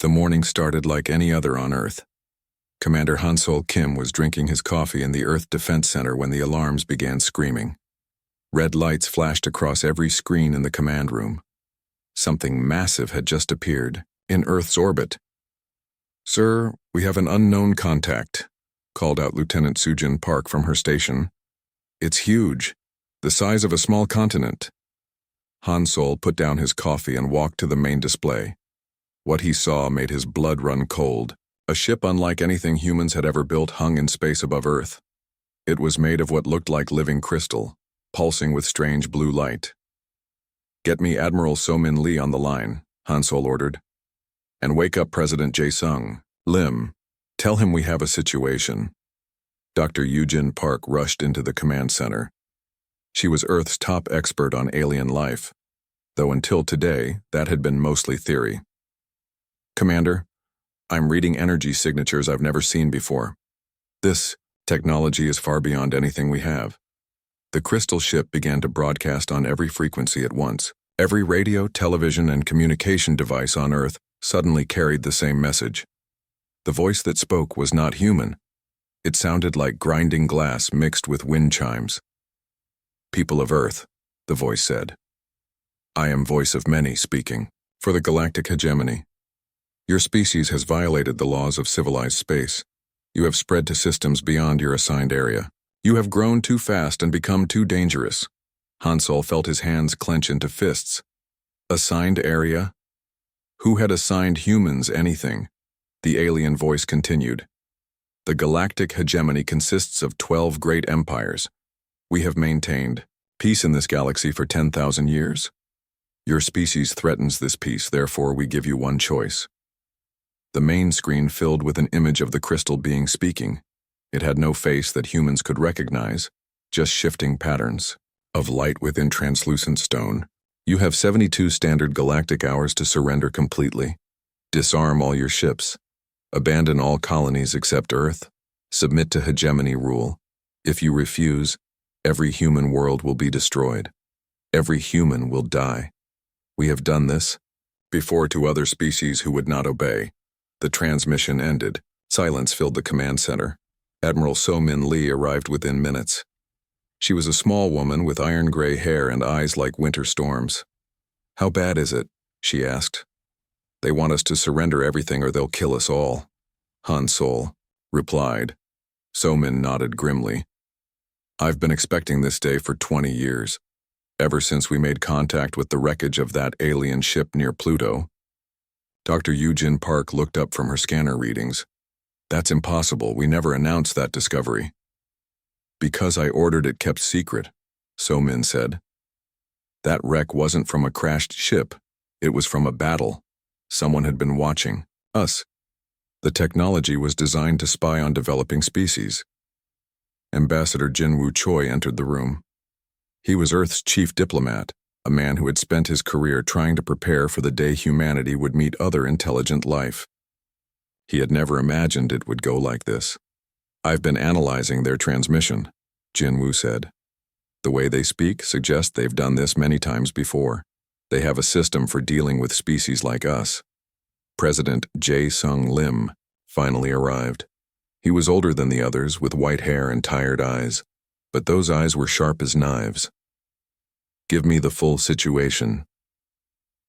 The morning started like any other on Earth. Commander Hansol Kim was drinking his coffee in the Earth Defense Center when the alarms began screaming. Red lights flashed across every screen in the command room. Something massive had just appeared, in Earth's orbit. "Sir, we have an unknown contact," called out Lieutenant Sujin Park from her station. "It's huge, the size of a small continent." Hansol put down his coffee and walked to the main display. What he saw made his blood run cold. A ship unlike anything humans had ever built hung in space above Earth. It was made of what looked like living crystal, pulsing with strange blue light. "Get me Admiral So-Min Lee on the line," Hansol ordered. "And wake up President Jae-sung Lim. Tell him we have a situation." Dr. Yujin Park rushed into the command center. She was Earth's top expert on alien life, though until today, that had been mostly theory. "Commander, I'm reading energy signatures I've never seen before. This technology is far beyond anything we have." The crystal ship began to broadcast on every frequency at once. Every radio, television, and communication device on Earth suddenly carried the same message. The voice that spoke was not human. It sounded like grinding glass mixed with wind chimes. "People of Earth," the voice said. "I am voice of many speaking, for the galactic hegemony. Your species has violated the laws of civilized space. You have spread to systems beyond your assigned area. You have grown too fast and become too dangerous." Hansol felt his hands clench into fists. Assigned area? Who had assigned humans anything? The alien voice continued. "The galactic hegemony consists of 12 great empires. We have maintained peace in this galaxy for 10,000 years. Your species threatens this peace, therefore we give you one choice." The main screen filled with an image of the crystal being speaking. It had no face that humans could recognize, just shifting patterns of light within translucent stone. "You have 72 standard galactic hours to surrender completely. Disarm all your ships. Abandon all colonies except Earth. Submit to hegemony rule. If you refuse, every human world will be destroyed. Every human will die. We have done this before to other species who would not obey." The transmission ended. Silence filled the command center. Admiral So-Min Lee arrived within minutes. She was a small woman with iron-gray hair and eyes like winter storms. "How bad is it?" she asked. "They want us to surrender everything or they'll kill us all," Hansol replied. So-Min nodded grimly. "I've been expecting this day for 20 years, ever since we made contact with the wreckage of that alien ship near Pluto." Dr. Yujin Park looked up from her scanner readings. "That's impossible. We never announced that discovery." "Because I ordered it kept secret," So-Min said. "That wreck wasn't from a crashed ship. It was from a battle. Someone had been watching us. The technology was designed to spy on developing species." Ambassador Jinwoo Choi entered the room. He was Earth's chief diplomat, a man who had spent his career trying to prepare for the day humanity would meet other intelligent life. He had never imagined it would go like this. "I've been analyzing their transmission," Jinwoo said. "The way they speak suggests they've done this many times before. They have a system for dealing with species like us." President Jae-sung Lim finally arrived. He was older than the others, with white hair and tired eyes, but those eyes were sharp as knives. "Give me the full situation."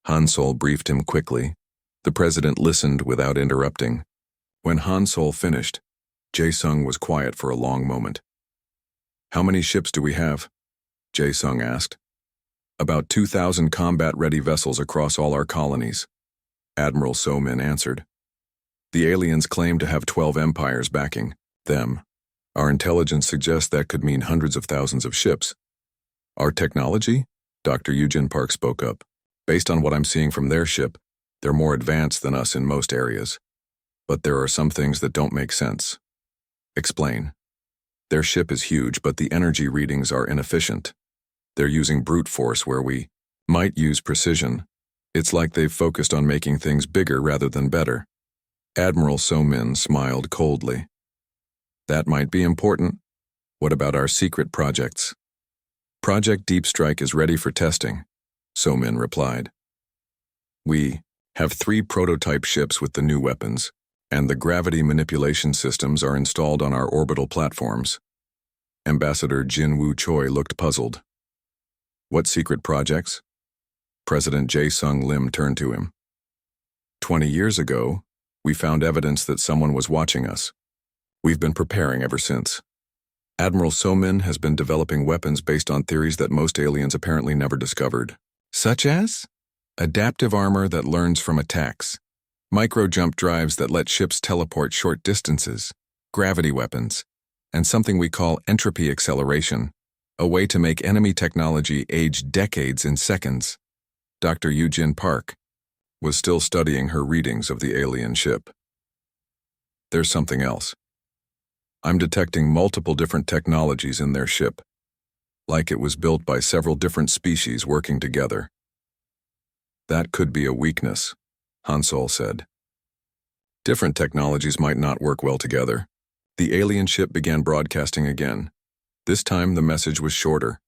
Hansol briefed him quickly. The president listened without interrupting. When Hansol finished, Jae-sung was quiet for a long moment. "How many ships do we have?" Jae-sung asked. "About 2,000 combat-ready vessels across all our colonies," Admiral So-Min answered. "The aliens claim to have 12 empires backing them. Our intelligence suggests that could mean hundreds of thousands of ships." "Our technology?" Dr. Yujin Park spoke up. "Based on what I'm seeing from their ship, they're more advanced than us in most areas. But there are some things that don't make sense." "Explain." "Their ship is huge, but the energy readings are inefficient. They're using brute force where we might use precision. It's like they've focused on making things bigger rather than better." Admiral So-Min smiled coldly. "That might be important. What about our secret projects?" "Project Deep Strike is ready for testing," So-Min replied. "We have 3 prototype ships with the new weapons, and the gravity manipulation systems are installed on our orbital platforms. Ambassador Jin-Woo Choi looked puzzled. What secret projects? President Jae-Sung Lim turned to him. 20 years ago, we found evidence that someone was watching us. We've been preparing ever since. Admiral So-min has been developing weapons based on theories that most aliens apparently never discovered. Such as? Adaptive armor that learns from attacks, micro-jump drives that let ships teleport short distances, gravity weapons, and something we call entropy acceleration, a way to make enemy technology age decades in seconds. Dr. Yoo-Jin Park was still studying her readings of the alien ship. There's something else. I'm detecting multiple different technologies in their ship, like it was built by several different species working together. That could be a weakness, Hansol said. Different technologies might not work well together. The alien ship began broadcasting again. This time the message was shorter.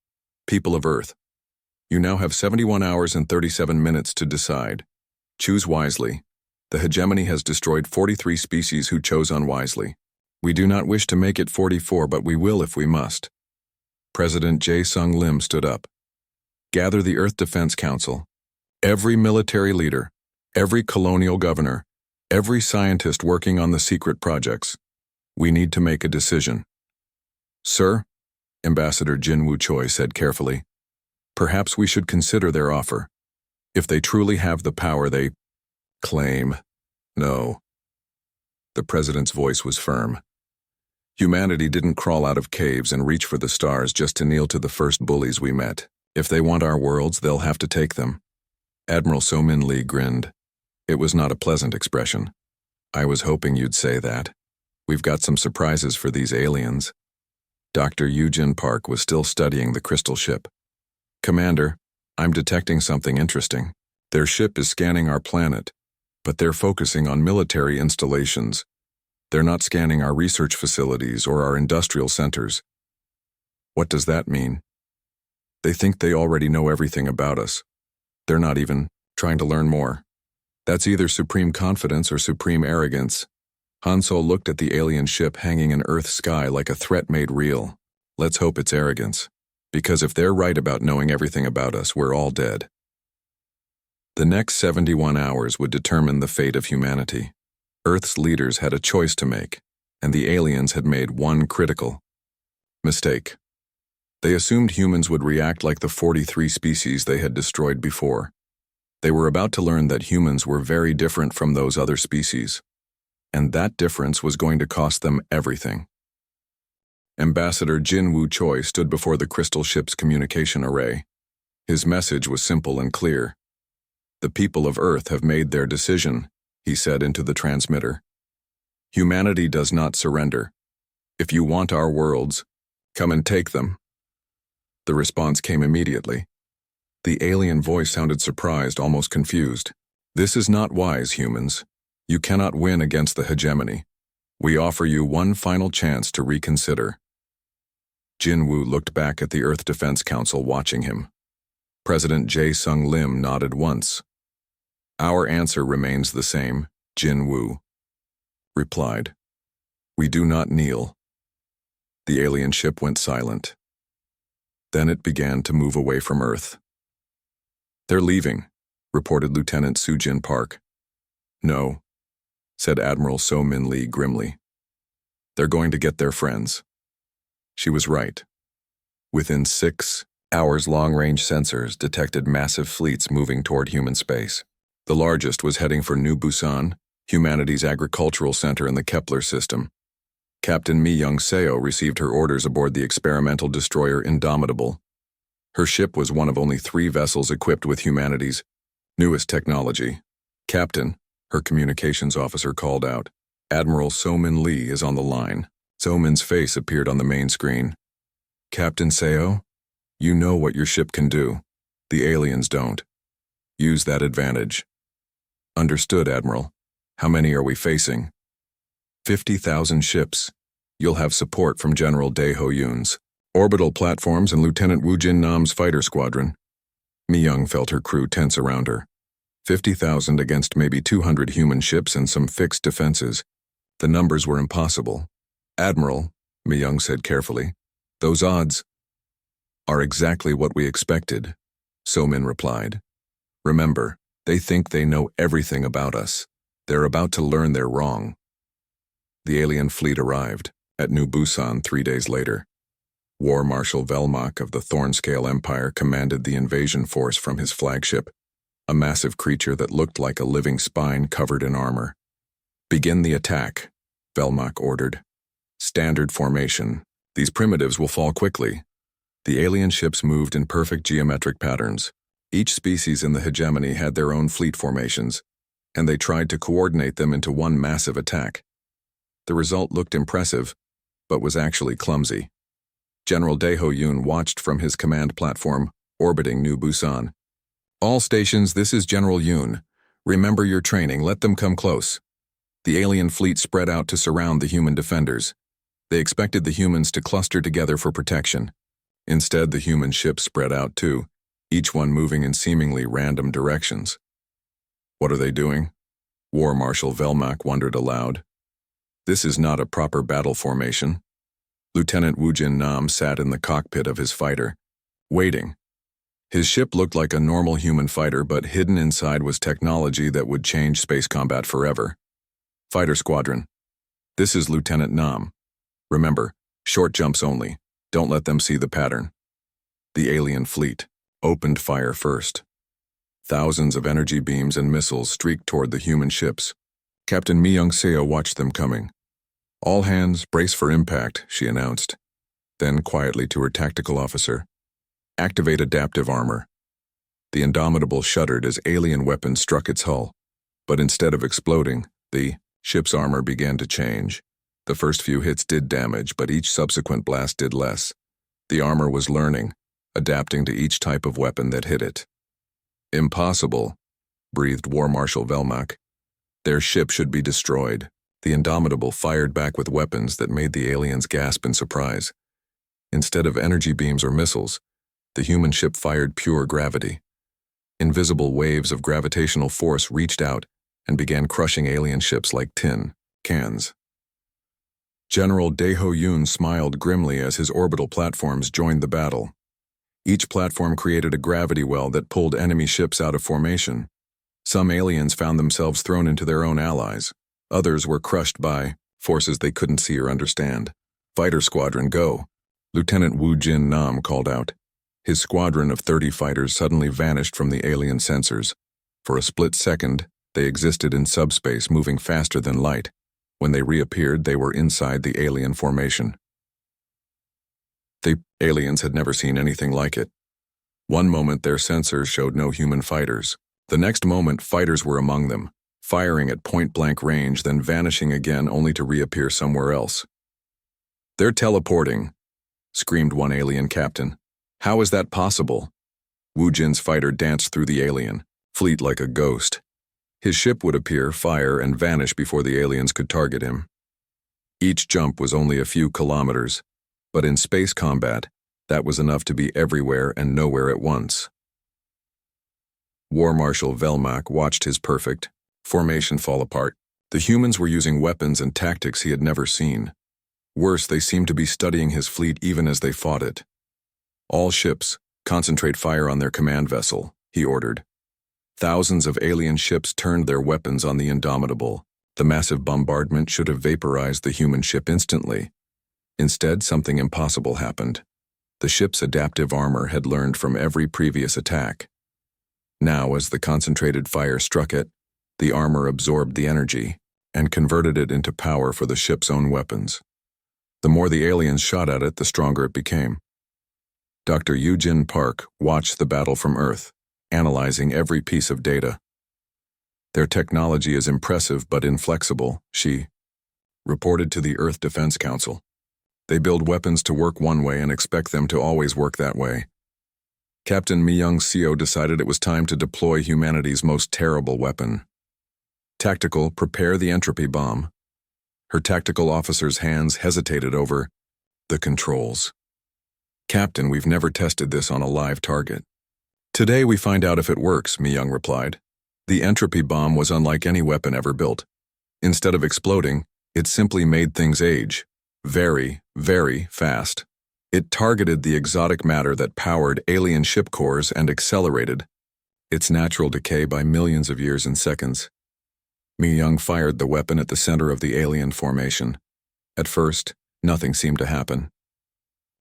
People of Earth, you now have 71 hours and 37 minutes to decide. Choose wisely. The hegemony has destroyed 43 species who chose unwisely. We do not wish to make it 44, but we will if we must. President Jae-Sung Lim stood up. Gather the Earth Defense Council. Every military leader, every colonial governor, every scientist working on the secret projects. We need to make a decision. Sir, Ambassador Jin-Woo Choi said carefully, perhaps we should consider their offer. If they truly have the power they claim. No. The president's voice was firm. Humanity didn't crawl out of caves and reach for the stars just to kneel to the first bullies we met. If they want our worlds, they'll have to take them. Admiral So-min Lee grinned. It was not a pleasant expression. I was hoping you'd say that. We've got some surprises for these aliens. Dr. Yoo-Jin Park was still studying the crystal ship. Commander, I'm detecting something interesting. Their ship is scanning our planet, but they're focusing on military installations. They're not scanning our research facilities or our industrial centers. What does that mean? They think they already know everything about us. They're not even trying to learn more. That's either supreme confidence or supreme arrogance. Hansol looked at the alien ship hanging in Earth's sky like a threat made real. Let's hope it's arrogance. Because if they're right about knowing everything about us, we're all dead. The next 71 hours would determine the fate of humanity. Earth's leaders had a choice to make, and the aliens had made one critical mistake. They assumed humans would react like the 43 species they had destroyed before. They were about to learn that humans were very different from those other species, and that difference was going to cost them everything. Ambassador Jin-Woo Choi stood before the crystal ship's communication array. His message was simple and clear. The people of Earth have made their decision, he said into the transmitter. Humanity does not surrender. If you want our worlds, come and take them. The response came immediately. The alien voice sounded surprised, almost confused. This is not wise, humans. You cannot win against the hegemony. We offer you one final chance to reconsider. Jin-Woo looked back at the Earth Defense Council watching him. President Jae-Sung Lim nodded once. Our answer remains the same, Jin-Woo replied. We do not kneel. The alien ship went silent. Then it began to move away from Earth. They're leaving, reported Lieutenant Soo-Jin Park. No, said Admiral So-min Lee grimly. They're going to get their friends. She was right. Within 6 hours, long-range sensors detected massive fleets moving toward human space. The largest was heading for New Busan, humanity's agricultural center in the Kepler system. Captain Mi Young-seo received her orders aboard the experimental destroyer Indomitable. Her ship was one of only 3 vessels equipped with humanity's newest technology. Captain, her communications officer called out. Admiral So-min Lee is on the line. So-min's face appeared on the main screen. Captain Seo, you know what your ship can do. The aliens don't. Use that advantage. Understood, Admiral. How many are we facing? 50,000 ships. You'll have support from General Dae Ho-yoon's orbital platforms and Lieutenant Woo Jin Nam's fighter squadron. Mi Young felt her crew tense around her. 50,000 against maybe 200 human ships and some fixed defenses. The numbers were impossible. Admiral, Mi-young said carefully, those odds are exactly what we expected, So-min replied. Remember, they think they know everything about us. They're about to learn they're wrong. The alien fleet arrived at New Busan 3 days later. War Marshal Velmak of the Thornscale Empire commanded the invasion force from his flagship, a massive creature that looked like a living spine covered in armor. Begin the attack, Velmak ordered. Standard formation. These primitives will fall quickly. The alien ships moved in perfect geometric patterns. Each species in the hegemony had their own fleet formations, and they tried to coordinate them into one massive attack. The result looked impressive, but was actually clumsy. General Dae-ho Yoon watched from his command platform, orbiting New Busan. All stations, this is General Yoon. Remember your training, let them come close. The alien fleet spread out to surround the human defenders. They expected the humans to cluster together for protection. Instead, the human ships spread out too, each one moving in seemingly random directions. What are they doing? War Marshal Velmak wondered aloud. This is not a proper battle formation. Lieutenant Woo Jin Nam sat in the cockpit of his fighter, waiting. His ship looked like a normal human fighter, but hidden inside was technology that would change space combat forever. Fighter Squadron. This is Lieutenant Nam. Remember, short jumps only. Don't let them see the pattern. The alien fleet opened fire first. Thousands of energy beams and missiles streaked toward the human ships. Captain Mi-young Seo watched them coming. All hands, brace for impact, she announced. Then quietly to her tactical officer, activate adaptive armor. The Indomitable shuddered as alien weapons struck its hull, but instead of exploding, the ship's armor began to change. The first few hits did damage, but each subsequent blast did less. The armor was learning, adapting to each type of weapon that hit it. Impossible, breathed War Marshal Velmak. Their ship should be destroyed. The Indomitable fired back with weapons that made the aliens gasp in surprise. Instead of energy beams or missiles, the human ship fired pure gravity. Invisible waves of gravitational force reached out and began crushing alien ships like tin cans. General Dae-ho Yoon smiled grimly as his orbital platforms joined the battle. Each platform created a gravity well that pulled enemy ships out of formation. Some aliens found themselves thrown into their own allies. Others were crushed by forces they couldn't see or understand. Fighter Squadron, go! Lieutenant Woo Jin Nam called out. His squadron of 30 fighters suddenly vanished from the alien sensors. For a split second, they existed in subspace, moving faster than light. When they reappeared, they were inside the alien formation. The aliens had never seen anything like it. One moment, their sensors showed no human fighters. The next moment, fighters were among them, firing at point-blank range, then vanishing again only to reappear somewhere else. They're teleporting, screamed one alien captain. How is that possible? Woo Jin's fighter danced through the alien fleet like a ghost. His ship would appear, fire, and vanish before the aliens could target him. Each jump was only a few kilometers, but in space combat, that was enough to be everywhere and nowhere at once. War Marshal Velmak watched his perfect formation fall apart. The humans were using weapons and tactics he had never seen. Worse, they seemed to be studying his fleet even as they fought it. All ships, concentrate fire on their command vessel, he ordered. Thousands of alien ships turned their weapons on the Indomitable. The massive bombardment should have vaporized the human ship instantly. Instead, something impossible happened. The ship's adaptive armor had learned from every previous attack. Now, as the concentrated fire struck it, the armor absorbed the energy and converted it into power for the ship's own weapons. The more the aliens shot at it, the stronger it became. Dr. Eugene Park watched the battle from Earth, analyzing every piece of data. Their technology is impressive but inflexible, she reported to the Earth Defense Council. They build weapons to work one way and expect them to always work that way. Captain Mi-young Seo decided it was time to deploy humanity's most terrible weapon. Tactical, prepare the entropy bomb. Her tactical officer's hands hesitated over the controls. Captain, we've never tested this on a live target. Today we find out if it works, Mi-young replied. The entropy bomb was unlike any weapon ever built. Instead of exploding, it simply made things age. Very, very fast. It targeted the exotic matter that powered alien ship cores and accelerated its natural decay by millions of years in seconds. Mi Young fired the weapon at the center of the alien formation. At first, nothing seemed to happen.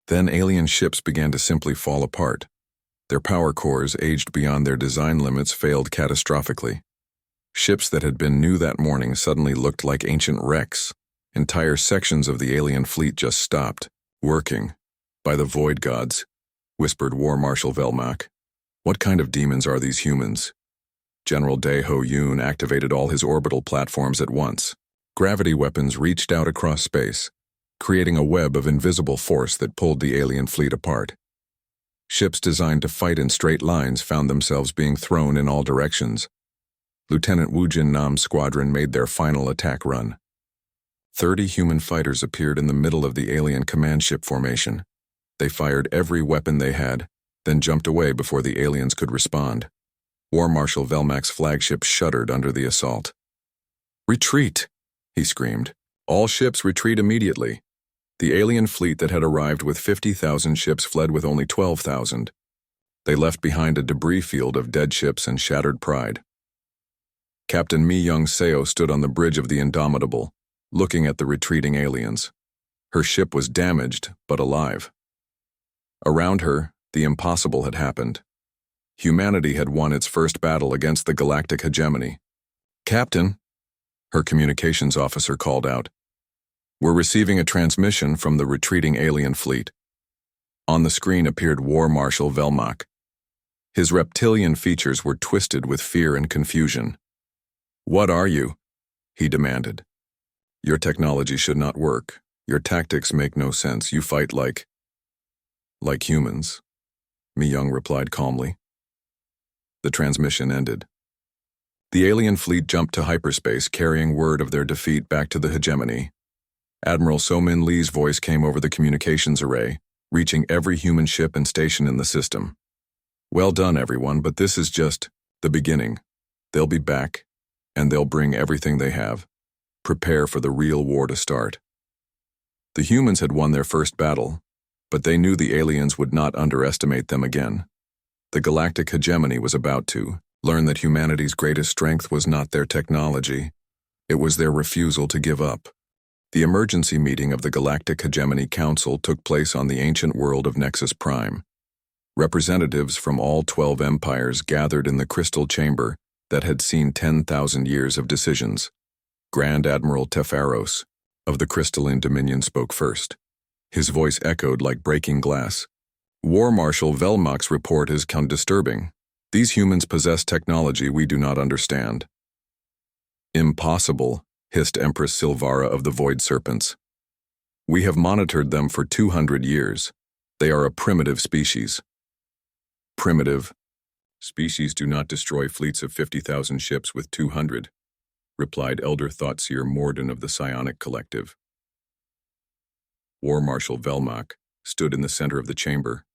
Then alien ships began to simply fall apart. Their power cores, aged beyond their design limits, failed catastrophically. Ships that had been new that morning suddenly looked like ancient wrecks. Entire sections of the alien fleet just stopped working. By the void gods, whispered War Marshal Velmak. What kind of demons are these humans? General Dae Ho Yoon activated all his orbital platforms at once. Gravity weapons reached out across space, creating a web of invisible force that pulled the alien fleet apart. Ships designed to fight in straight lines found themselves being thrown in all directions. Lieutenant Wu Jin Nam's squadron made their final attack run. 30 human fighters appeared in the middle of the alien command ship formation. They fired every weapon they had, then jumped away before the aliens could respond. War Marshal Velmak's flagship shuddered under the assault. "Retreat!" he screamed. "All ships retreat immediately." The alien fleet that had arrived with 50,000 ships fled with only 12,000. They left behind a debris field of dead ships and shattered pride. Captain Mi Young Seo stood on the bridge of the Indomitable, looking at the retreating aliens. Her ship was damaged, but alive. Around her, the impossible had happened. Humanity had won its first battle against the galactic hegemony. "Captain," her communications officer called out, "we're receiving a transmission from the retreating alien fleet." On the screen appeared War Marshal Velmak. His reptilian features were twisted with fear and confusion. "What are you?" he demanded. "Your technology should not work. Your tactics make no sense. You fight like humans," Mi Young replied calmly. The transmission ended. The alien fleet jumped to hyperspace, carrying word of their defeat back to the hegemony. Admiral So-Min Lee's voice came over the communications array, reaching every human ship and station in the system. "Well done, everyone, but this is just the beginning. They'll be back, and they'll bring everything they have. Prepare for the real war to start." The humans had won their first battle, but they knew the aliens would not underestimate them again. The galactic hegemony was about to learn that humanity's greatest strength was not their technology. It was their refusal to give up. The emergency meeting of the Galactic Hegemony Council took place on the ancient world of Nexus Prime. Representatives from all 12 empires gathered in the crystal chamber that had seen 10,000 years of decisions. Grand Admiral Tefaros of the Crystalline Dominion spoke first. His voice echoed like breaking glass. "War Marshal Velmak's report is disturbing. These humans possess technology we do not understand." "Impossible," hissed Empress Silvara of the Void Serpents. "We have monitored them for 200 years. They are a primitive species." "Primitive? Species do not destroy fleets of 50,000 ships with 200, replied Elder Thoughtseer Morden of the Psionic Collective. War Marshal Velmak stood in the center of the chamber.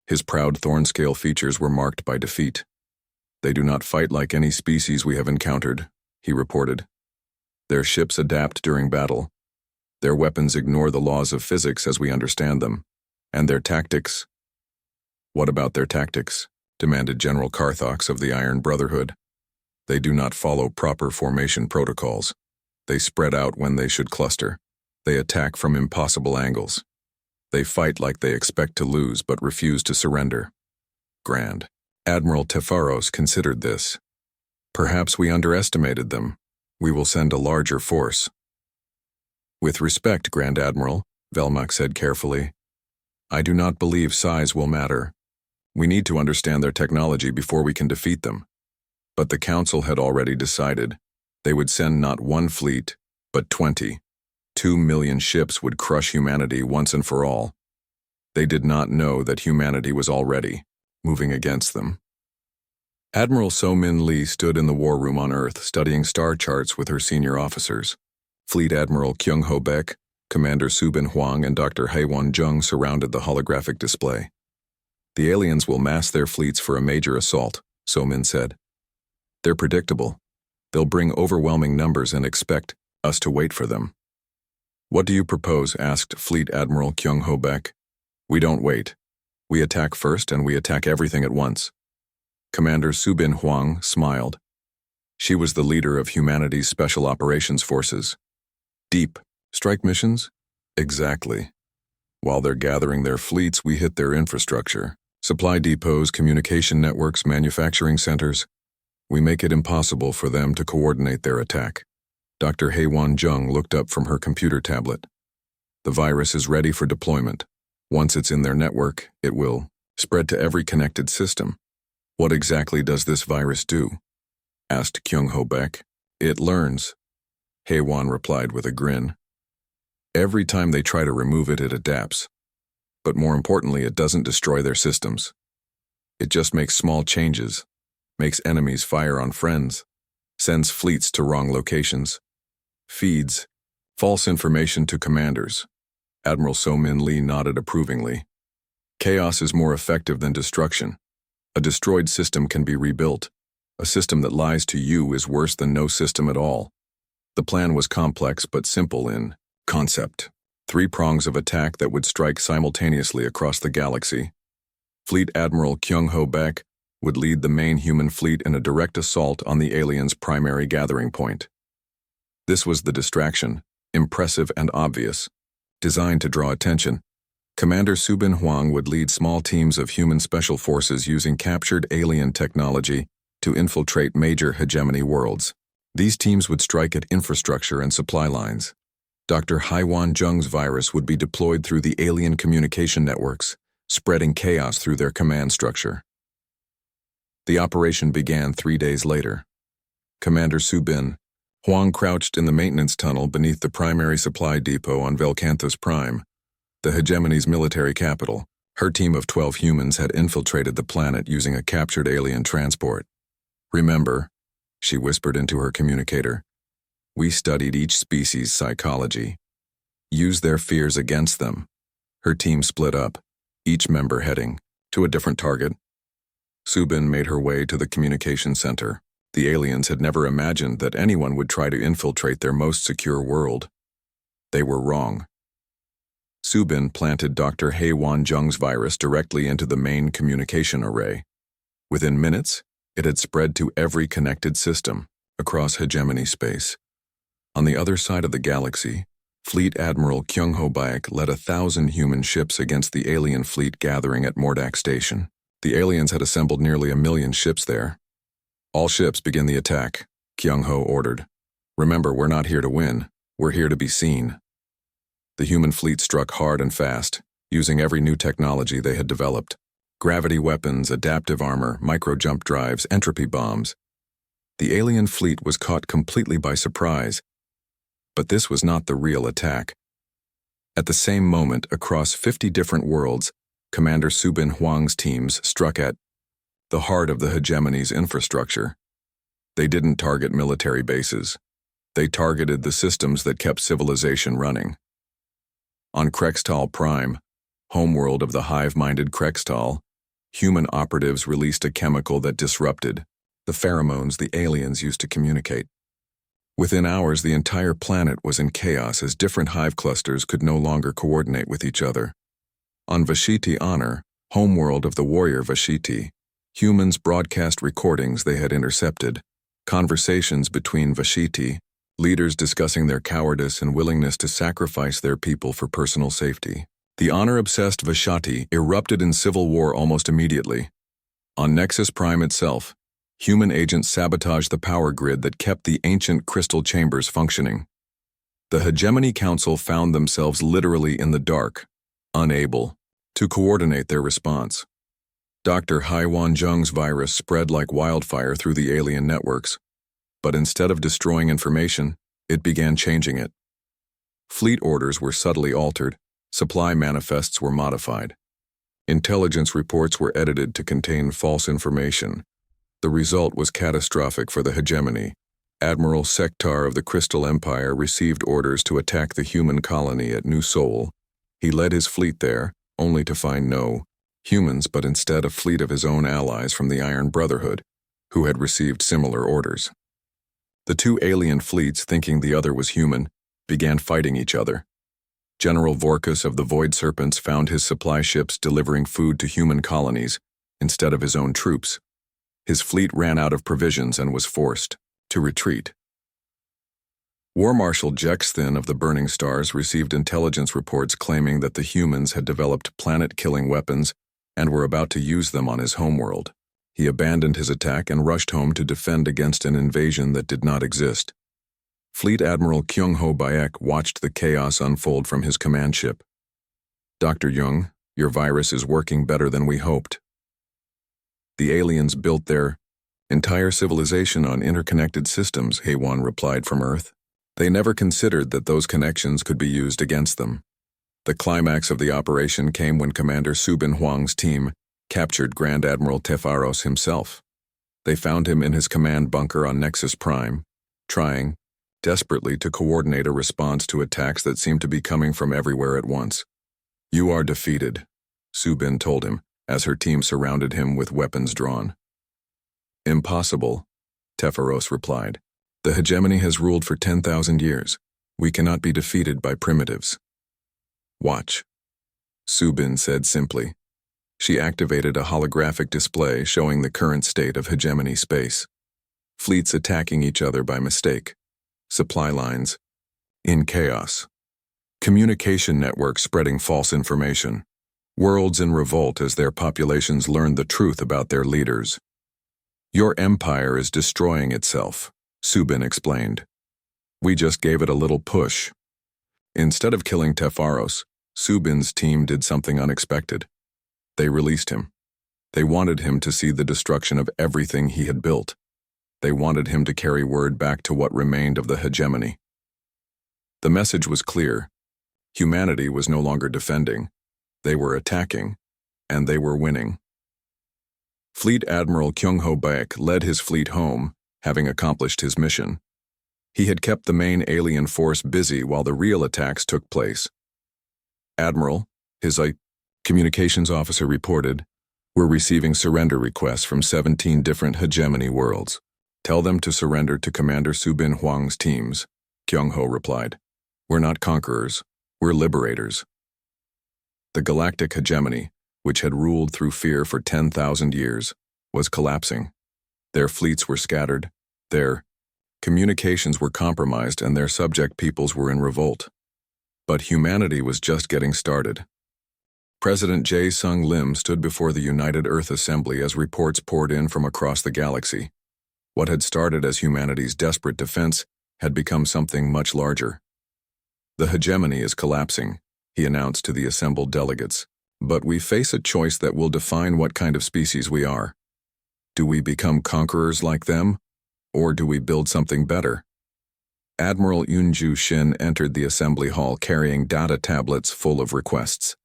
His proud thorn-scale features were marked by defeat. "They do not fight like any species we have encountered," he reported. "Their ships adapt during battle. Their weapons ignore the laws of physics as we understand them. And their tactics—" "What about their tactics?" demanded General Carthox of the Iron Brotherhood. "They do not follow proper formation protocols. They spread out when they should cluster. They attack from impossible angles. They fight like they expect to lose but refuse to surrender." Grand Admiral Tefaros considered this. "Perhaps we underestimated them. We will send a larger force." "With respect, Grand Admiral," Velmak said carefully, "I do not believe size will matter. We need to understand their technology before we can defeat them." But the Council had already decided. They would send not one fleet, but 20. 2 million ships would crush humanity once and for all. They did not know that humanity was already moving against them. Admiral So-Min Lee stood in the war room on Earth studying star charts with her senior officers. Fleet Admiral Kyung Ho Baek, Commander Subin Huang, and Dr. Haewon Jung surrounded the holographic display. "The aliens will mass their fleets for a major assault," So-Min said. They're predictable. They'll bring overwhelming numbers and expect us to wait for them. What do you propose? Asked Fleet Admiral Kyung-ho Baek. We don't wait. We attack first and we attack everything at once. Commander Subin Hwang smiled. She was the leader of humanity's Special Operations Forces. Deep strike missions? Exactly. While they're gathering their fleets, we hit their infrastructure. Supply depots, communication networks, manufacturing centers. We make it impossible for them to coordinate their attack. Dr. Haewon Jung looked up from her computer tablet. The virus is ready for deployment. Once it's in their network, it will spread to every connected system. What exactly does this virus do? Asked Kyung-ho Baek. It learns. Haewon replied with a grin. Every time they try to remove it, it adapts. But more importantly, it doesn't destroy their systems. It just makes small changes, makes enemies fire on friends, sends fleets to wrong locations, feeds false information to commanders. Admiral So-min Lee nodded approvingly. Chaos is more effective than destruction. A destroyed system can be rebuilt. A system that lies to you is worse than no system at all. The plan was complex but simple in concept. 3 prongs of attack that would strike simultaneously across the galaxy. Fleet Admiral Kyung-ho Baek would lead the main human fleet in a direct assault on the aliens' primary gathering point. This was the distraction, impressive and obvious, designed to draw attention. Commander Subin Hwang would lead small teams of human special forces using captured alien technology to infiltrate major hegemony worlds. These teams would strike at infrastructure and supply lines. Dr. Haewon Jung's virus would be deployed through the alien communication networks, spreading chaos through their command structure. The operation began 3 days later. Commander Subin Hwang crouched in the maintenance tunnel beneath the primary supply depot on Velcanthus Prime, the hegemony's military capital. Her team of 12 humans had infiltrated the planet using a captured alien transport. Remember, she whispered into her communicator, we studied each species' psychology. Use their fears against them. Her team split up, each member heading to a different target. Subin made her way to the communication center. The aliens had never imagined that anyone would try to infiltrate their most secure world. They were wrong. Subin planted Dr. Haewon Jung's virus directly into the main communication array. Within minutes, it had spread to every connected system across hegemony space. On the other side of the galaxy, Fleet Admiral Kyung-ho Baek led 1,000 human ships against the alien fleet gathering at Mordak Station. The aliens had assembled nearly 1 million ships there. All ships begin the attack, Kyung-ho ordered. Remember, we're not here to win. We're here to be seen. The human fleet struck hard and fast, using every new technology they had developed. Gravity weapons, adaptive armor, micro-jump drives, entropy bombs. The alien fleet was caught completely by surprise. But this was not the real attack. At the same moment, across 50 different worlds, Commander Subin Hwang's teams struck at the heart of the hegemony's infrastructure. They didn't target military bases. They targeted the systems that kept civilization running. On Krextal Prime, homeworld of the hive-minded Krextal, human operatives released a chemical that disrupted the pheromones the aliens used to communicate. Within hours, the entire planet was in chaos as different hive clusters could no longer coordinate with each other. On Vashiti Honor, homeworld of the warrior Vashiti, humans broadcast recordings they had intercepted, conversations between Vashiti, leaders discussing their cowardice and willingness to sacrifice their people for personal safety. The honor-obsessed Vashiti erupted in civil war almost immediately. On Nexus Prime itself, human agents sabotaged the power grid that kept the ancient crystal chambers functioning. The Hegemony Council found themselves literally in the dark, unable to coordinate their response. Dr. Haewon Jung's virus spread like wildfire through the alien networks, but instead of destroying information, it began changing it. Fleet orders were subtly altered, supply manifests were modified. Intelligence reports were edited to contain false information. The result was catastrophic for the hegemony. Admiral Sektar of the Crystal Empire received orders to attack the human colony at New Seoul. He led his fleet there, only to find no humans but instead a fleet of his own allies from the Iron Brotherhood. who had received similar orders. The two alien fleets, thinking the other was human, began fighting each other. General Vorkus of the Void Serpents found his supply ships delivering food to human colonies instead of his own troops. His fleet ran out of provisions and was forced to retreat. War Marshal Jexthin of the Burning Stars received intelligence reports claiming that the humans had developed planet-killing weapons and were about to use them on his homeworld. He abandoned his attack and rushed home to defend against an invasion that did not exist. Fleet Admiral Kyung-ho Baek watched the chaos unfold from his command ship. "Dr. Jung, your virus is working better than we hoped." "The aliens built their entire civilization on interconnected systems," Haewon replied from Earth. "They never considered that those connections could be used against them." The climax of the operation came when Commander Subin Huang's team captured Grand Admiral Tefaros himself. They found him in his command bunker on Nexus Prime, trying desperately to coordinate a response to attacks that seemed to be coming from everywhere at once. "You are defeated," Subin told him, as her team surrounded him with weapons drawn. "Impossible," Tefaros replied. "The hegemony has ruled for 10,000 years. We cannot be defeated by primitives." "Watch," Subin said simply. She activated a holographic display showing the current state of hegemony space. Fleets attacking each other by mistake. Supply lines in chaos. Communication networks spreading false information. Worlds in revolt as their populations learn the truth about their leaders. "Your empire is destroying itself," Subin explained. "We just gave it a little push." Instead of killing Tefaros, Subin's team did something unexpected. They released him. They wanted him to see the destruction of everything he had built. They wanted him to carry word back to what remained of the hegemony. The message was clear. Humanity was no longer defending. They were attacking, and they were winning. Fleet Admiral Kyung-ho Baek led his fleet home, having accomplished his mission. He had kept the main alien force busy while the real attacks took place. "Admiral," his communications officer reported, "we're receiving surrender requests from 17 different hegemony worlds. Tell them to surrender to Commander Subin Huang's teams," Kyung-ho replied. "We're not conquerors, we're liberators." The galactic hegemony, which had ruled through fear for 10,000 years, was collapsing. Their fleets were scattered, their communications were compromised, and their subject peoples were in revolt. But humanity was just getting started. President Jae Sung Lim stood before the United Earth Assembly as reports poured in from across the galaxy. What had started as humanity's desperate defense had become something much larger. "The hegemony is collapsing," he announced to the assembled delegates. "But we face a choice that will define what kind of species we are. Do we become conquerors like them, or do we build something better?" Admiral Yoonju Shin entered the assembly hall carrying data tablets full of requests.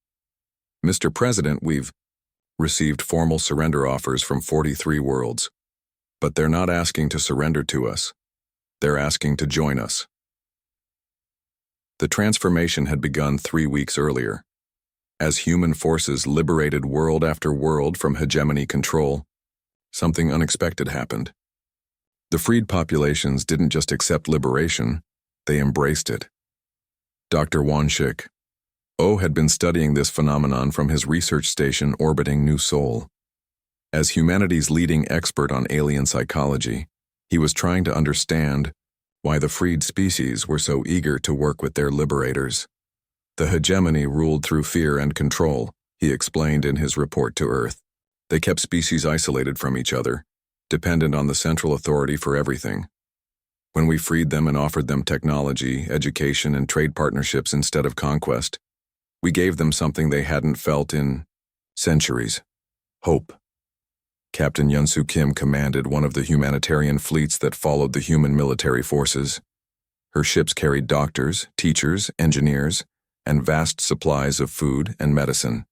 "Mr. President, we've received formal surrender offers from 43 worlds. But they're not asking to surrender to us. They're asking to join us." The transformation had begun 3 weeks earlier. As human forces liberated world after world from hegemony control, something unexpected happened. The freed populations didn't just accept liberation, they embraced it. Dr. Won-shik Oh had been studying this phenomenon from his research station orbiting New Seoul. As humanity's leading expert on alien psychology, he was trying to understand why the freed species were so eager to work with their liberators. "The hegemony ruled through fear and control," he explained in his report to Earth. "They kept species isolated from each other, dependent on the central authority for everything. When we freed them and offered them technology, education, and trade partnerships instead of conquest, we gave them something they hadn't felt in centuries: hope." Captain Yunsu Kim commanded one of the humanitarian fleets that followed the human military forces. Her ships carried doctors, teachers, engineers, and vast supplies of food and medicine.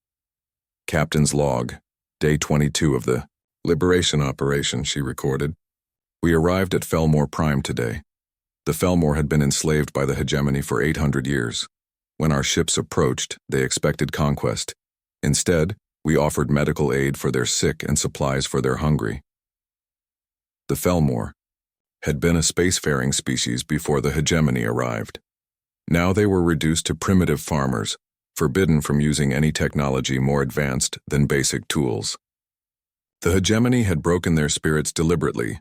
Captain's log, day 22 of the liberation operation, she recorded. "We arrived at Felmore Prime today. The Felmore had been enslaved by the hegemony for 800 years. When our ships approached, they expected conquest. Instead, we offered medical aid for their sick and supplies for their hungry. the Felmore, had been a spacefaring species before the hegemony arrived. Now they were reduced to primitive farmers, forbidden from using any technology more advanced than basic tools. The hegemony had broken their spirits deliberately.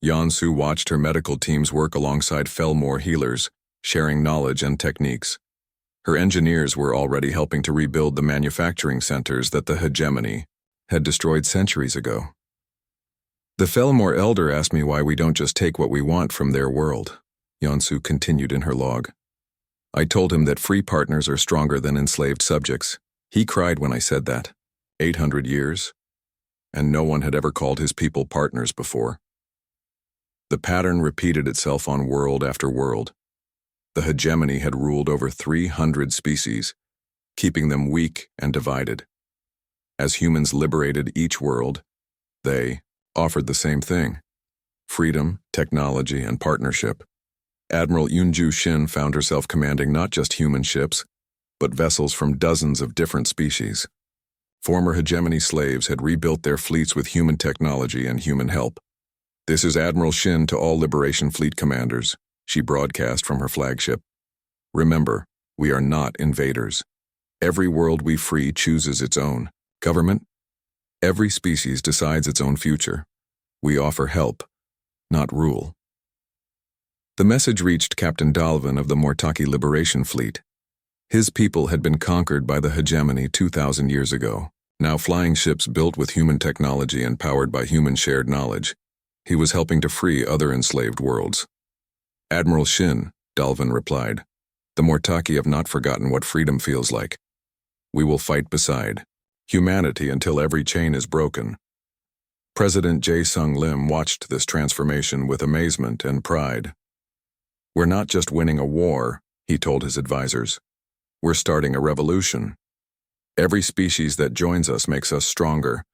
Yansu watched her medical teams work alongside Felmore healers, sharing knowledge and techniques. Her engineers were already helping to rebuild the manufacturing centers that the hegemony had destroyed centuries ago. The Felmore elder asked me why we don't just take what we want from their world, Yansu continued in her log. I told him that free partners are stronger than enslaved subjects. He cried when I said that. 800 years? And no one had ever called his people partners before. The pattern repeated itself on world after world. The hegemony had ruled over 300 species, keeping them weak and divided. As humans liberated each world, they offered the same thing: freedom, technology, and partnership. Admiral Yunju Shin found herself commanding not just human ships, but vessels from dozens of different species. Former hegemony slaves had rebuilt their fleets with human technology and human help. "This is Admiral Shin to all Liberation Fleet commanders," she broadcast from her flagship. "Remember, we are not invaders. Every world we free chooses its own government. Every species decides its own future. We offer help, not rule." The message reached Captain Dalvin of the Mortaki Liberation Fleet. His people had been conquered by the hegemony 2,000 years ago. Now flying ships built with human technology and powered by human shared knowledge, he was helping to free other enslaved worlds. "Admiral Shin," Dalvin replied, "the Mortaki have not forgotten what freedom feels like. We will fight beside humanity until every chain is broken." President Jae-sung Lim watched this transformation with amazement and pride. "We're not just winning a war," he told his advisors. "We're starting a revolution. Every species that joins us makes us stronger,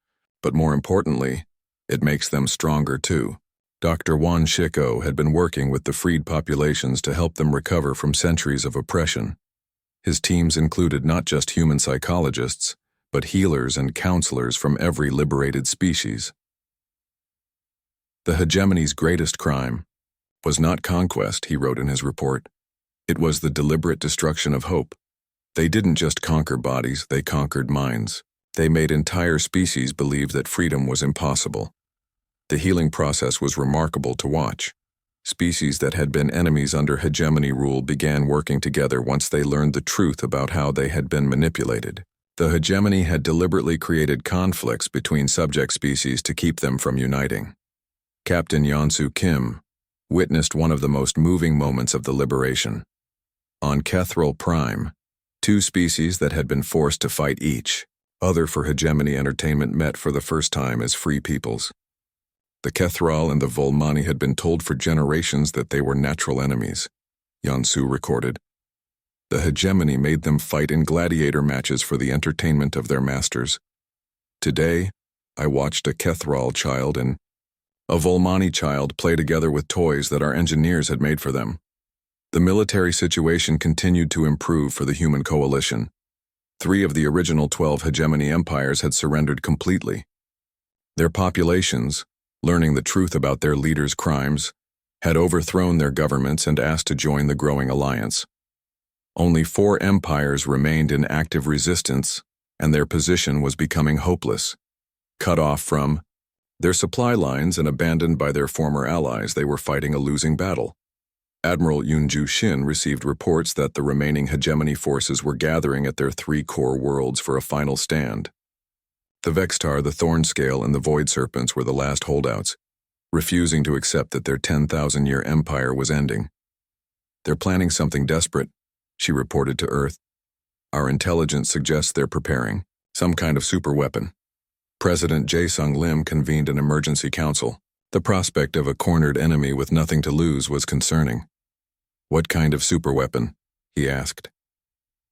but more importantly, it makes them stronger too." Dr. Wan Shiko had been working with the freed populations to help them recover from centuries of oppression. His teams included not just human psychologists, but healers and counselors from every liberated species. The hegemony's greatest crime was not conquest, he wrote in his report. It was the deliberate destruction of hope. They didn't just conquer bodies, they conquered minds. They made entire species believe that freedom was impossible. The healing process was remarkable to watch. Species that had been enemies under hegemony rule began working together once they learned the truth about how they had been manipulated. The hegemony had deliberately created conflicts between subject species to keep them from uniting. Captain Yansu Kim witnessed one of the most moving moments of the liberation. On Kethril Prime, two species that had been forced to fight each other for hegemony entertainment met for the first time as free peoples. The Kethral and the Volmani had been told for generations that they were natural enemies, Yansu recorded. The hegemony made them fight in gladiator matches for the entertainment of their masters. Today, I watched a Kethral child and a Volmani child play together with toys that our engineers had made for them. The military situation continued to improve for the human coalition. 3 of the original 12 hegemony empires had surrendered completely. Their populations, learning the truth about their leaders' crimes, had overthrown their governments and asked to join the growing alliance. Only 4 empires remained in active resistance, and their position was becoming hopeless. Cut off from their supply lines and abandoned by their former allies, they were fighting a losing battle. Admiral Yunju Shin received reports that the remaining hegemony forces were gathering at their 3 core worlds for a final stand. The Vextar, the Thornscale, and the Void Serpents were the last holdouts, refusing to accept that their 10,000-year empire was ending. "They're planning something desperate," she reported to Earth. "Our intelligence suggests they're preparing some kind of superweapon." President Jae-sung Lim convened an emergency council. The prospect of a cornered enemy with nothing to lose was concerning. "What kind of superweapon?" he asked.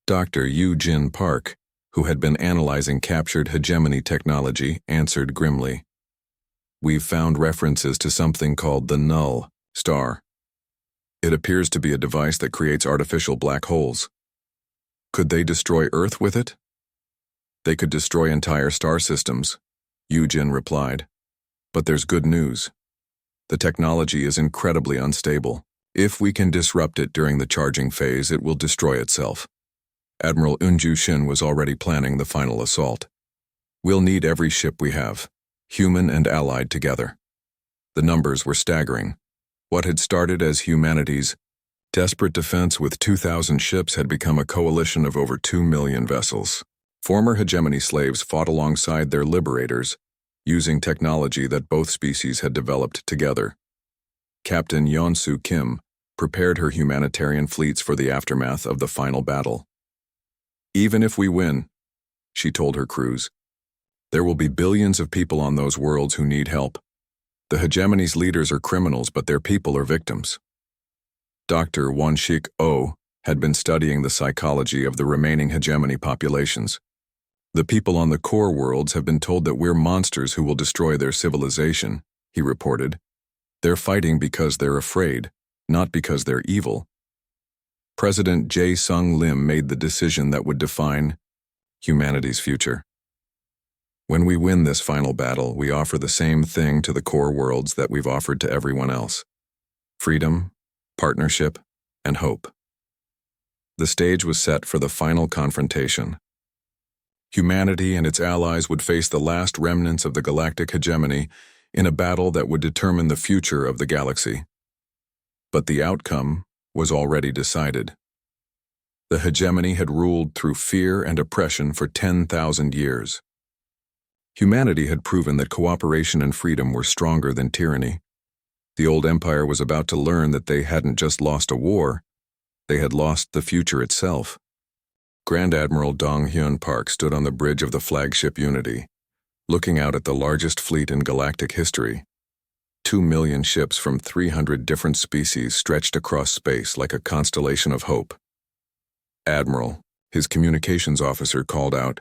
Dr. Yu Jin Park, who had been analyzing captured hegemony technology, answered grimly. "We've found references to something called the Null Star. It appears to be a device that creates artificial black holes. Could they destroy Earth with it?" "They could destroy entire star systems," Yu Jin replied. "But there's good news. The technology is incredibly unstable. If we can disrupt it during the charging phase, it will destroy itself. Admiral Unju Shin was already planning the final assault. We'll need every ship we have, human and allied together. The numbers were staggering. What had started as humanity's desperate defense with 2,000 ships had become a coalition of over 2 million vessels. Former hegemony slaves fought alongside their liberators, using technology that both species had developed together. Captain Yeon-soo Kim prepared her humanitarian fleets for the aftermath of the final battle. Even if we win, she told her crews, there will be billions of people on those worlds who need help. The hegemony's leaders are criminals, but their people are victims. Dr. Won-shik Oh had been studying the psychology of the remaining hegemony populations. The people on the core worlds have been told that we're monsters who will destroy their civilization, he reported. They're fighting because they're afraid, not because they're evil. President Jae Sung-lim made the decision that would define humanity's future. When we win this final battle, we offer the same thing to the core worlds that we've offered to everyone else: freedom, partnership, and hope. The stage was set for the final confrontation. Humanity and its allies would face the last remnants of the galactic hegemony in a battle that would determine the future of the galaxy. But the outcome was already decided. The hegemony had ruled through fear and oppression for 10,000 years. Humanity had proven that cooperation and freedom were stronger than tyranny. The old empire was about to learn that they hadn't just lost a war, they had lost the future itself. Grand Admiral Dong Hyun Park stood on the bridge of the flagship Unity, looking out at the largest fleet in galactic history. 2 million ships from 300 different species stretched across space like a constellation of hope. Admiral, his communications officer called out,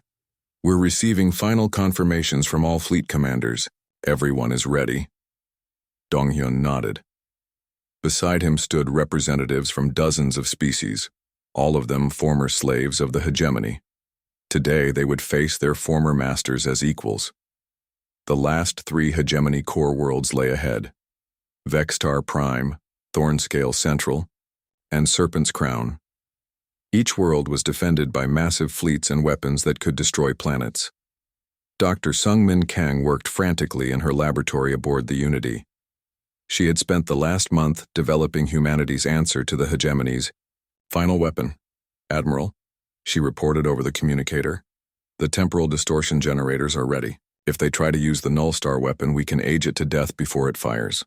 "We're receiving final confirmations from all fleet commanders. Everyone is ready." Dong-hyun nodded. Beside him stood representatives from dozens of species, all of them former slaves of the hegemony. Today they would face their former masters as equals. The last 3 hegemony core worlds lay ahead: Vextar Prime, Thornscale Central, and Serpent's Crown. Each world was defended by massive fleets and weapons that could destroy planets. Dr. Sung-min Kang worked frantically in her laboratory aboard the Unity. She had spent the last month developing humanity's answer to the hegemony's final weapon. "Admiral," she reported over the communicator, "the temporal distortion generators are ready. If they try to use the Null Star weapon, we can age it to death before it fires."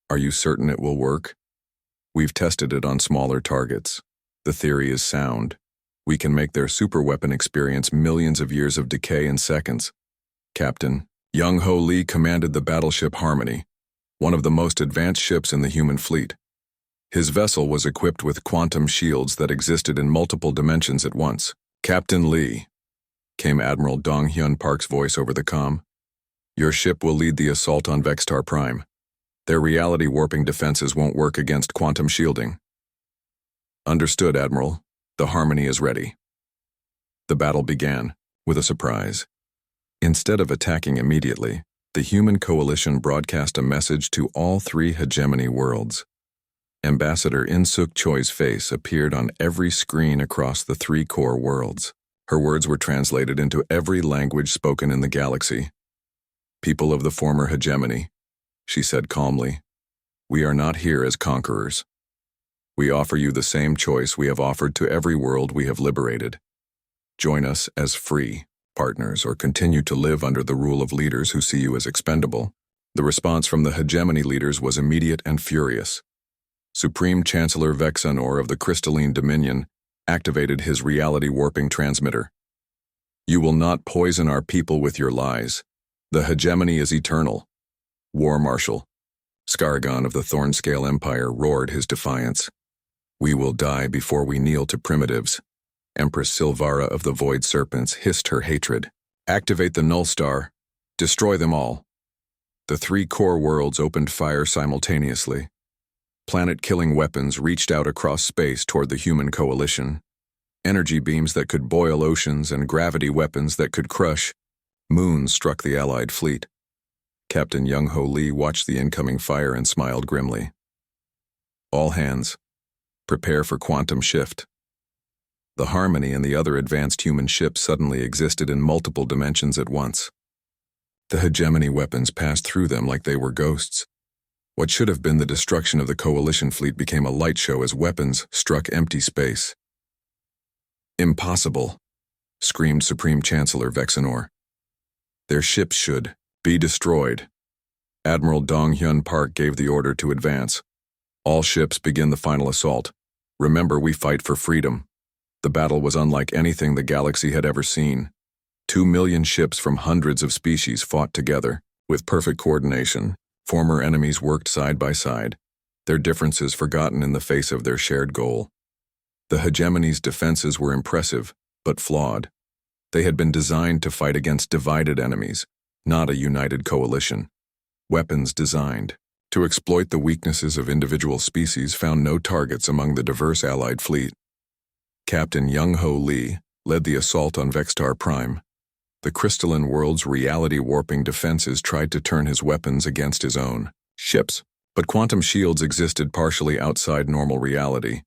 "Are you certain it will work?" "We've tested it on smaller targets. The theory is sound. We can make their superweapon experience millions of years of decay in seconds." Captain Young-ho Lee commanded the battleship Harmony, one of the most advanced ships in the human fleet. His vessel was equipped with quantum shields that existed in multiple dimensions at once. "Captain Lee," came Admiral Dong Hyun Park's voice over the comm, "your ship will lead the assault on Vextar Prime. Their reality warping defenses won't work against quantum shielding." "Understood, Admiral. The Harmony is ready." The battle began, with a surprise. Instead of attacking immediately, the human coalition broadcast a message to all 3 hegemony worlds. Ambassador In-suk Choi's face appeared on every screen across the 3 core worlds. Her words were translated into every language spoken in the galaxy. "People of the former hegemony," she said calmly, "we are not here as conquerors. We offer you the same choice we have offered to every world we have liberated. Join us as free partners or continue to live under the rule of leaders who see you as expendable." The response from the hegemony leaders was immediate and furious. Supreme Chancellor Vexanor of the Crystalline Dominion activated his reality-warping transmitter. "You will not poison our people with your lies. The hegemony is eternal." War Marshal Scargon of the Thornscale Empire roared his defiance. "We will die before we kneel to primitives." Empress Silvara of the Void Serpents hissed her hatred. "Activate the Null Star. Destroy them all." The 3 core worlds opened fire simultaneously. Planet-killing weapons reached out across space toward the human coalition. Energy beams that could boil oceans and gravity weapons that could crush moons struck the Allied fleet. Captain Young-Ho Lee watched the incoming fire and smiled grimly. All hands, prepare for quantum shift. The Harmony and the other advanced human ships suddenly existed in multiple dimensions at once. The hegemony weapons passed through them like they were ghosts. What should have been the destruction of the Coalition fleet became a light show as weapons struck empty space. Impossible, screamed Supreme Chancellor Vexenor. Their ships should be destroyed. Admiral Dong-Hyun Park gave the order to advance. All ships begin the final assault. Remember, we fight for freedom. The battle was unlike anything the galaxy had ever seen. 2 million ships from hundreds of species fought together, with perfect coordination. Former enemies worked side by side, their differences forgotten in the face of their shared goal. The hegemony's defenses were impressive, but flawed. They had been designed to fight against divided enemies, not a united coalition. Weapons designed to exploit the weaknesses of individual species found no targets among the diverse allied fleet. Captain Young-Ho Lee led the assault on Vextar Prime. The crystalline world's reality-warping defenses tried to turn his weapons against his own ships, but quantum shields existed partially outside normal reality,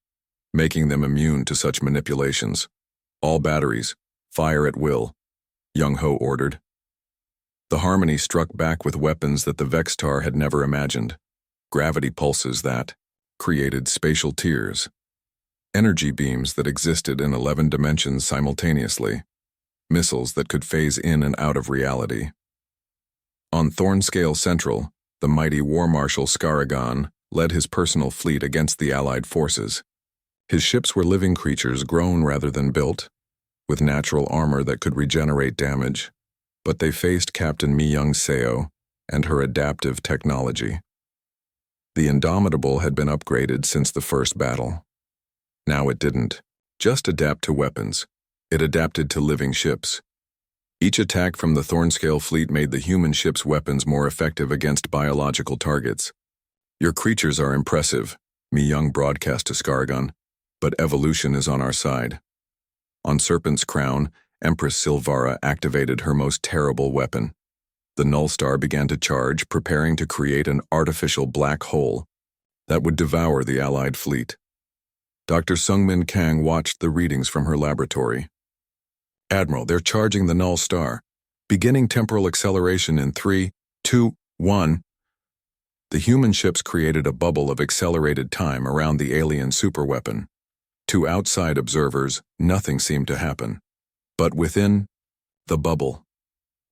making them immune to such manipulations. All batteries, fire at will, Young-Ho ordered. The Harmony struck back with weapons that the Vextar had never imagined. Gravity pulses that created spatial tears. Energy beams that existed in 11 dimensions simultaneously. Missiles that could phase in and out of reality. On Thornscale Central, the mighty War Marshal Scaragon led his personal fleet against the Allied forces. His ships were living creatures grown rather than built, with natural armor that could regenerate damage, but they faced Captain Mi-Young-Seo and her adaptive technology. The Indomitable had been upgraded since the first battle. Now it didn't just adapt to weapons, it adapted to living ships. Each attack from the Thornscale fleet made the human ship's weapons more effective against biological targets. Your creatures are impressive, Mi-Young broadcast to Scaragon, but evolution is on our side. On Serpent's Crown, Empress Silvara activated her most terrible weapon. The Null Star began to charge, preparing to create an artificial black hole that would devour the Allied fleet. Dr. Sungmin Kang watched the readings from her laboratory. Admiral, they're charging the Null Star. Beginning temporal acceleration in 3, 2, 1. The human ships created a bubble of accelerated time around the alien superweapon. To outside observers, nothing seemed to happen. But within the bubble,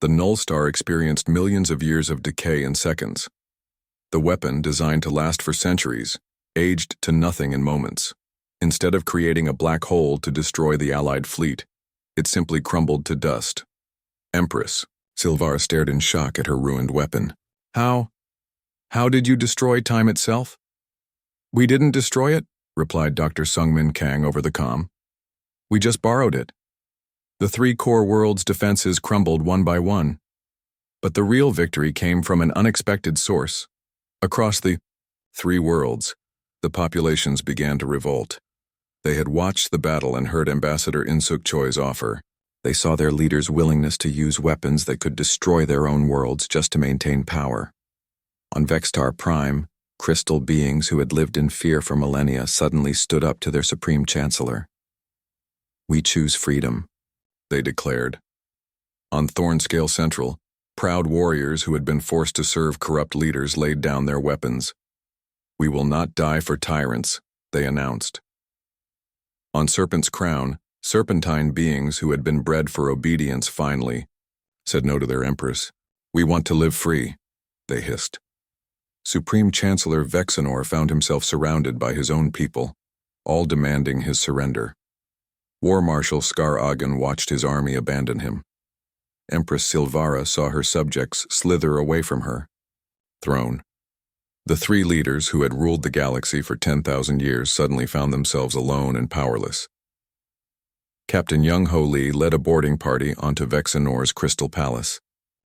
the Null Star experienced millions of years of decay in seconds. The weapon, designed to last for centuries, aged to nothing in moments. Instead of creating a black hole to destroy the Allied fleet, it simply crumbled to dust. Empress, Silvara stared in shock at her ruined weapon. How did you destroy time itself? We didn't destroy it, replied Dr. Sungmin Kang over the comm. We just borrowed it. The 3 core worlds' defenses crumbled one by one. But the real victory came from an unexpected source. Across the 3 worlds, the populations began to revolt. They had watched the battle and heard Ambassador In-Suk Choi's offer. They saw their leader's willingness to use weapons that could destroy their own worlds just to maintain power. On Vextar Prime, crystal beings who had lived in fear for millennia suddenly stood up to their Supreme Chancellor. We choose freedom, they declared. On Thornscale Central, proud warriors who had been forced to serve corrupt leaders laid down their weapons. We will not die for tyrants, they announced. On Serpent's Crown, serpentine beings who had been bred for obedience finally said no to their empress. We want to live free, they hissed. Supreme Chancellor Vexenor found himself surrounded by his own people, all demanding his surrender. War Marshal Scaragon watched his army abandon him. Empress Silvara saw her subjects slither away from her throne. The 3 leaders who had ruled the galaxy for 10,000 years suddenly found themselves alone and powerless. Captain Young-Ho Lee led a boarding party onto Vexenor's Crystal Palace.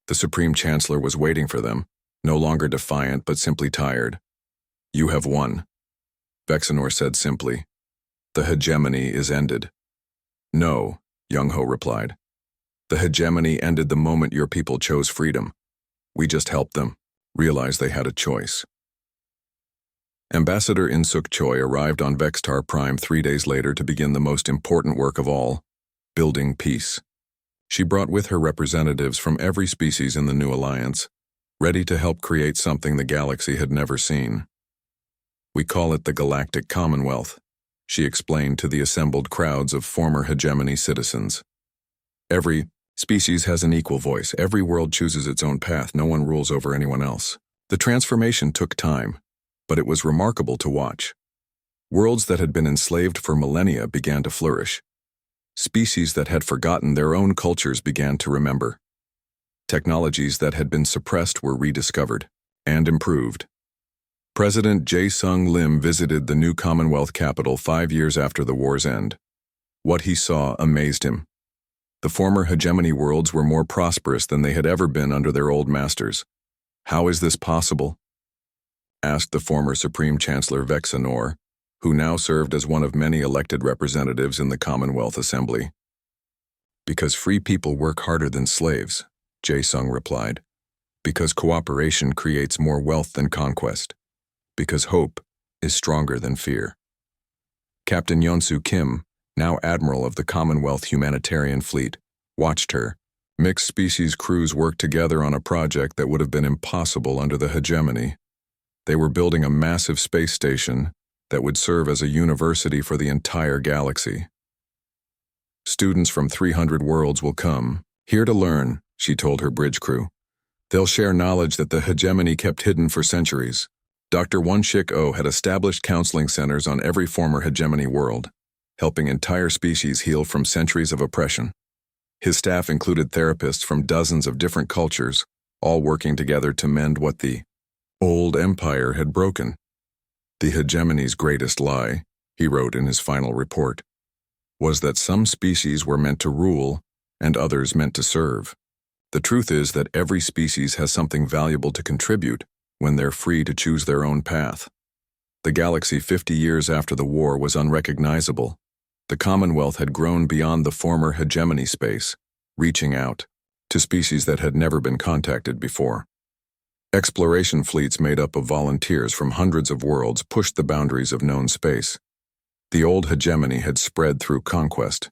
The Supreme Chancellor was waiting for them, no longer defiant but simply tired. You have won, Vexenor said simply. The hegemony is ended. No, Young-Ho replied. The hegemony ended the moment your people chose freedom. We just helped them realize they had a choice. Ambassador In-suk Choi arrived on Vextar Prime 3 days later to begin the most important work of all, building peace. She brought with her representatives from every species in the new alliance, ready to help create something the galaxy had never seen. We call it the Galactic Commonwealth, she explained to the assembled crowds of former hegemony citizens. Every species has an equal voice. Every world chooses its own path. No one rules over anyone else. The transformation took time, but it was remarkable to watch. Worlds that had been enslaved for millennia began to flourish. Species that had forgotten their own cultures began to remember. Technologies that had been suppressed were rediscovered and improved. President Jae-sung Lim visited the new Commonwealth capital 5 years after the war's end. What he saw amazed him. The former hegemony worlds were more prosperous than they had ever been under their old masters. How is this possible? Asked the former Supreme Chancellor Vexanor, who now served as one of many elected representatives in the Commonwealth Assembly. Because free people work harder than slaves, Jae-sung replied. Because cooperation creates more wealth than conquest. Because hope is stronger than fear. Captain Yeonsu Kim, now Admiral of the Commonwealth Humanitarian Fleet, watched her. Mixed species crews worked together on a project that would have been impossible under the hegemony. They were building a massive space station that would serve as a university for the entire galaxy. Students from 300 worlds will come, here to learn, she told her bridge crew. They'll share knowledge that the hegemony kept hidden for centuries. Dr. Won-shik-oh had established counseling centers on every former hegemony world, helping entire species heal from centuries of oppression. His staff included therapists from dozens of different cultures, all working together to mend what the old empire had broken. The hegemony's greatest lie, he wrote in his final report, was that some species were meant to rule and others meant to serve. The truth is that every species has something valuable to contribute when they're free to choose their own path. The galaxy 50 years after the war was unrecognizable. The Commonwealth had grown beyond the former hegemony space, reaching out to species that had never been contacted before. Exploration fleets made up of volunteers from hundreds of worlds pushed the boundaries of known space. The old hegemony had spread through conquest,